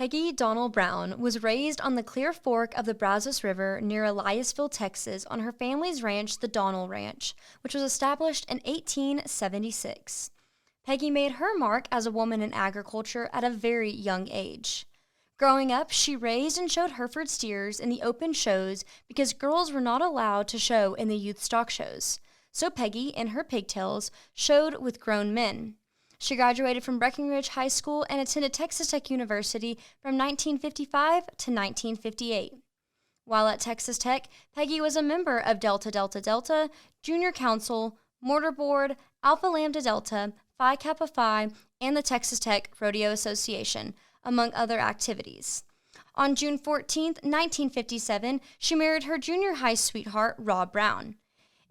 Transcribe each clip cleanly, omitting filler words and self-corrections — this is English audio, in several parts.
Peggy Donald Brown was raised on the Clear Fork of the Brazos River near Eliasville, Texas, on her family's ranch, the Donald Ranch, which was established in 1876. Peggy made her mark as a woman in agriculture at a very young age. Growing up, she raised and showed Hereford steers in the open shows because girls were not allowed to show in the youth stock shows. So Peggy, in her pigtails, showed with grown men. She graduated from Breckenridge High School and attended Texas Tech University from 1955 to 1958. While at Texas Tech, Peggy was a member of Delta Delta Delta, Junior Council, Mortar Board, Alpha Lambda Delta, Phi Kappa Phi, and the Texas Tech Rodeo Association, among other activities. On June 14, 1957, she married her junior high sweetheart, Rob Brown.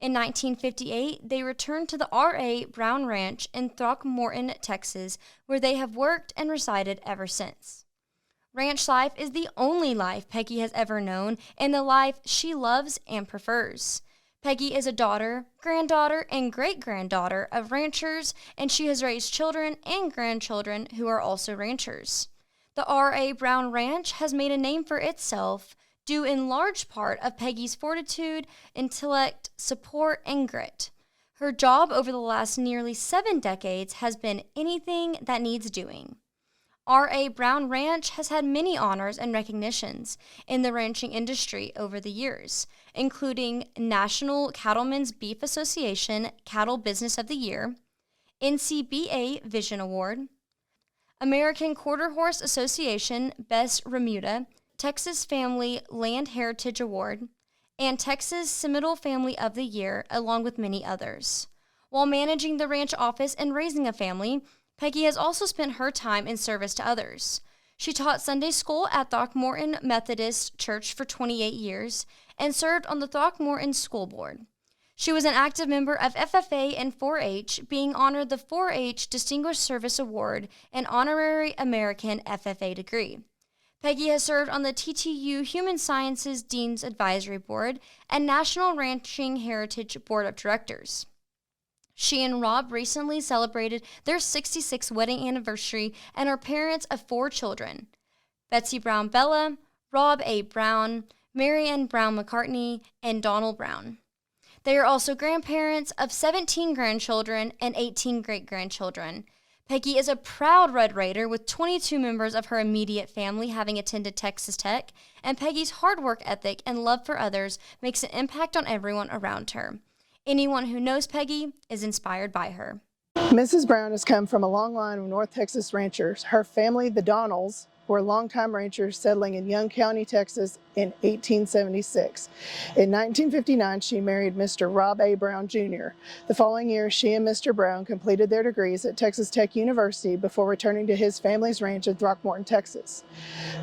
In 1958, they returned to the R.A. Brown Ranch in Throckmorton, Texas, where they have worked and resided ever since. Ranch life is the only life Peggy has ever known and the life she loves and prefers. Peggy is a daughter, granddaughter, and great-granddaughter of ranchers, and she has raised children and grandchildren who are also ranchers. The R.A. Brown Ranch has made a name for itself, due in large part of Peggy's fortitude, intellect, support, and grit. Her job over the last nearly 7 decades has been anything that needs doing. R.A. Brown Ranch has had many honors and recognitions in the ranching industry over the years, including National Cattlemen's Beef Association Cattle Business of the Year, NCBA Vision Award, American Quarter Horse Association Best Remuda, Texas Family Land Heritage Award, and Texas Seminole Family of the Year, along with many others. While managing the ranch office and raising a family, Peggy has also spent her time in service to others. She taught Sunday school at Throckmorton Methodist Church for 28 years and served on the Throckmorton School Board. She was an active member of FFA and 4-H, being honored the 4-H Distinguished Service Award and Honorary American FFA degree. Peggy has served on the TTU Human Sciences Dean's Advisory Board and National Ranching Heritage Board of Directors. She and Rob recently celebrated their 66th wedding anniversary and are parents of 4 children: Betsy Brown Bella, Rob A. Brown, Marianne Brown McCartney, and Donald Brown. They are also grandparents of 17 grandchildren and 18 great-grandchildren. Peggy is a proud Red Raider with 22 members of her immediate family having attended Texas Tech, and Peggy's hard work ethic and love for others makes an impact on everyone around her. Anyone who knows Peggy is inspired by her. Mrs. Brown has come from a long line of North Texas ranchers. Her family, the Donalds, were longtime ranchers settling in Young County, Texas in 1876. In 1959, she married Mr. Rob A. Brown, Jr. The following year, she and Mr. Brown completed their degrees at Texas Tech University before returning to his family's ranch in Throckmorton, Texas.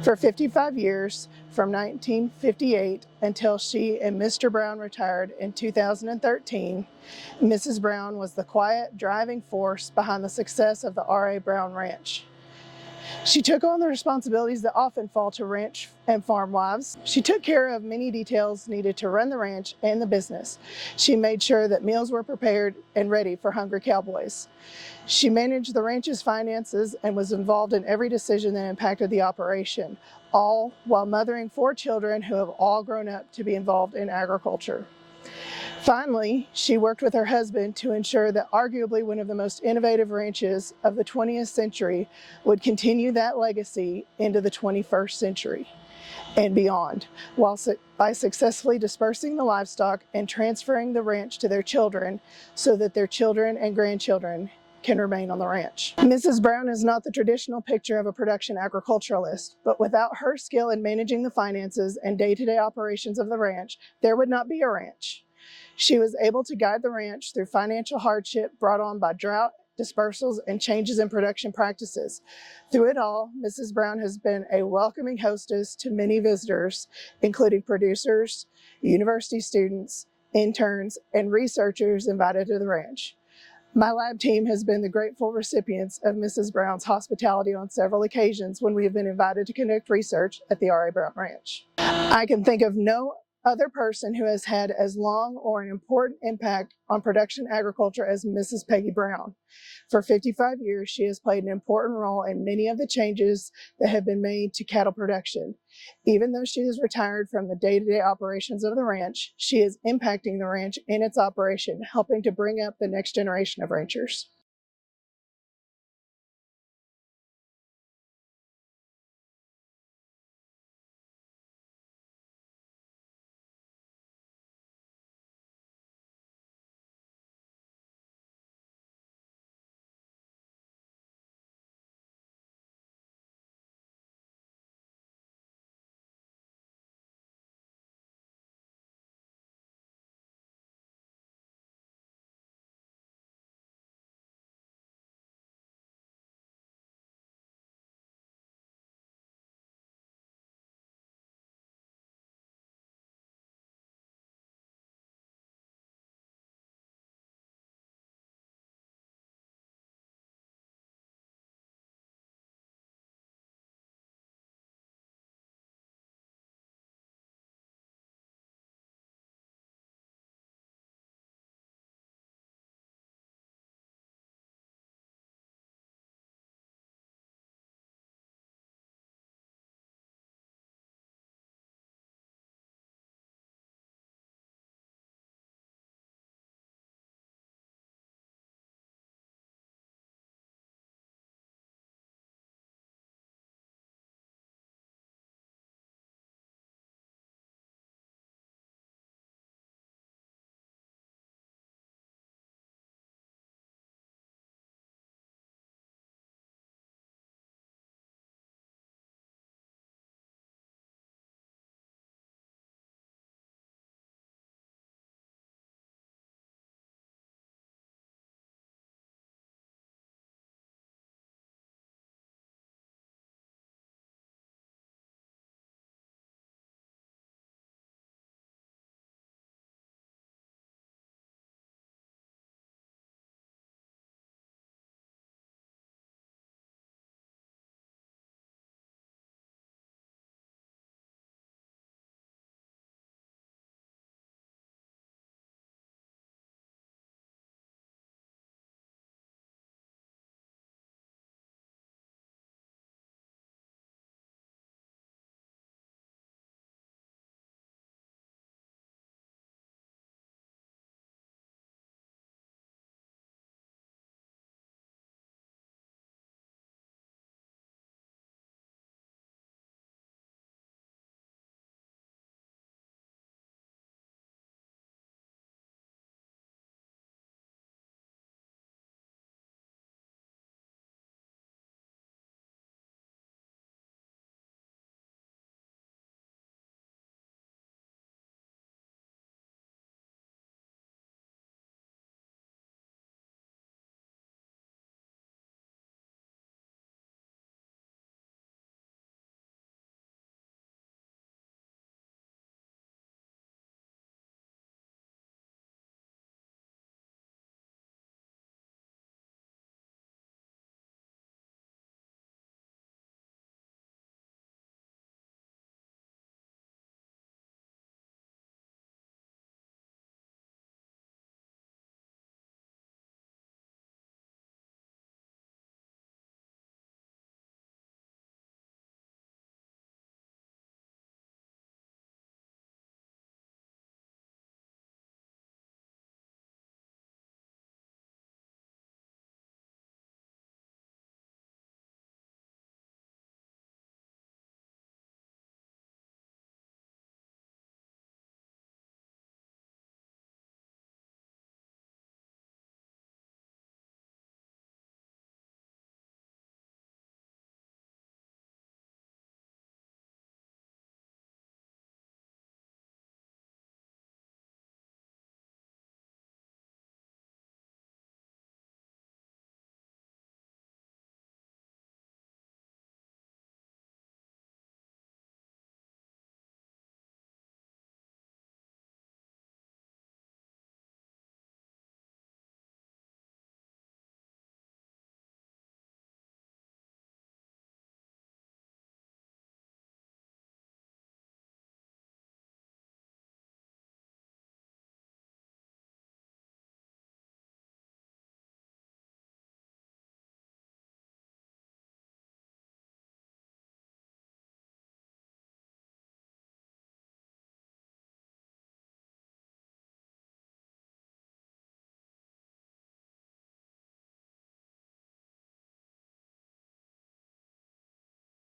For 55 years, from 1958 until she and Mr. Brown retired in 2013, Mrs. Brown was the quiet driving force behind the success of the R.A. Brown Ranch. She took on the responsibilities that often fall to ranch and farm wives. She took care of many details needed to run the ranch and the business. She made sure that meals were prepared and ready for hungry cowboys. She managed the ranch's finances and was involved in every decision that impacted the operation, all while mothering 4 children who have all grown up to be involved in agriculture. Finally, she worked with her husband to ensure that arguably one of the most innovative ranches of the 20th century would continue that legacy into the 21st century and beyond, by successfully dispersing the livestock and transferring the ranch to their children so that their children and grandchildren can remain on the ranch. Mrs. Brown is not the traditional picture of a production agriculturalist, but without her skill in managing the finances and day-to-day operations of the ranch, there would not be a ranch. She was able to guide the ranch through financial hardship brought on by drought, dispersals, and changes in production practices. Through it all, Mrs. Brown has been a welcoming hostess to many visitors, including producers, university students, interns, and researchers invited to the ranch. My lab team has been the grateful recipients of Mrs. Brown's hospitality on several occasions when we have been invited to conduct research at the R.A. Brown Ranch. I can think of no other person who has had as long or an important impact on production agriculture as Mrs. Peggy Brown. For 55 years, she has played an important role in many of the changes that have been made to cattle production. Even though she is retired from the day-to-day operations of the ranch, she is impacting the ranch and its operation, helping to bring up the next generation of ranchers.